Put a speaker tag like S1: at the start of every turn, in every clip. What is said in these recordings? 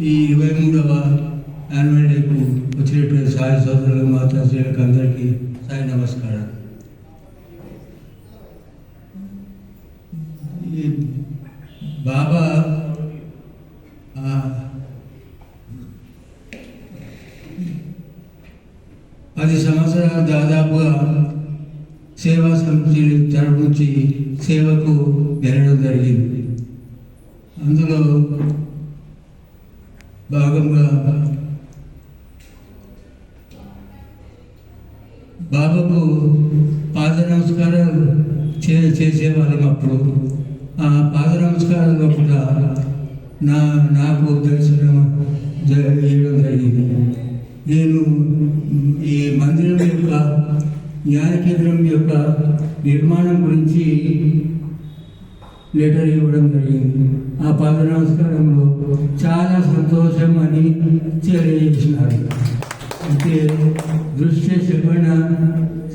S1: ఈ 23వ యాన్యువల్ డేకు వచ్చినటువంటి సాయి సోదరులు మాతాశ్రీలకు అందరికీ సాయి నమస్కారం. ఈ బాబా 10 సంవత్సరాలు దాదాపుగా సేవా సమితి తరపు నుంచి సేవకు వెళ్ళడం జరిగింది. అందులో భాగంగా బాబాకు పాద నమస్కారాలు చేసేవాళ్ళం. అప్పుడు ఆ పాద నమస్కారాల్లో కూడా నాకు దర్శనం చేయడం జరిగింది. నేను ఈ మందిరం యొక్క జ్ఞాన కేంద్రం యొక్క నిర్మాణం గురించి లెటర్ ఇవ్వడం జరిగింది. ఆ పాద నమస్కారంలో చాలా సంతోషం అని తెలియజేసినారు. అయితే దృశ్య శ్రవణ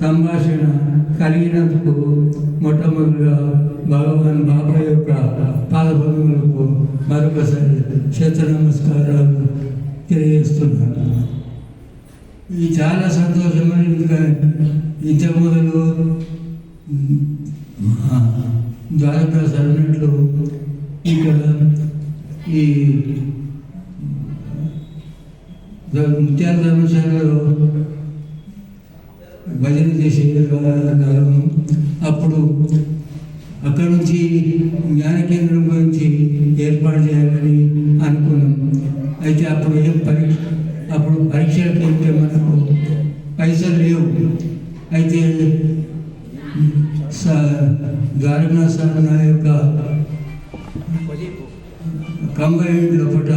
S1: సంభాషణ కలిగినందుకు మొట్టమొదటిగా భగవాన్ బాబా యొక్క పాదపద్మలకు మరొకసారి శత నమస్కారాలు తెలియజేస్తున్నాను. ఇది చాలా సంతోషమని, ఇంత మొదలు ద్వారకా సరినట్లు ఇక్కడ ఈ ముత్యాల ధర్మశాలలో భజన చేసే కాలము. అప్పుడు అక్కడి నుంచి జ్ఞాన కేంద్రం గురించి ఏర్పాటు చేయాలని అనుకున్నాం. అయితే అప్పుడు పరీక్షలకు వెళ్తే మనకు పైసలు లేవు. అయితే ద్వారకా సార్ నా యొక్క కంబైన్డ్ లోపల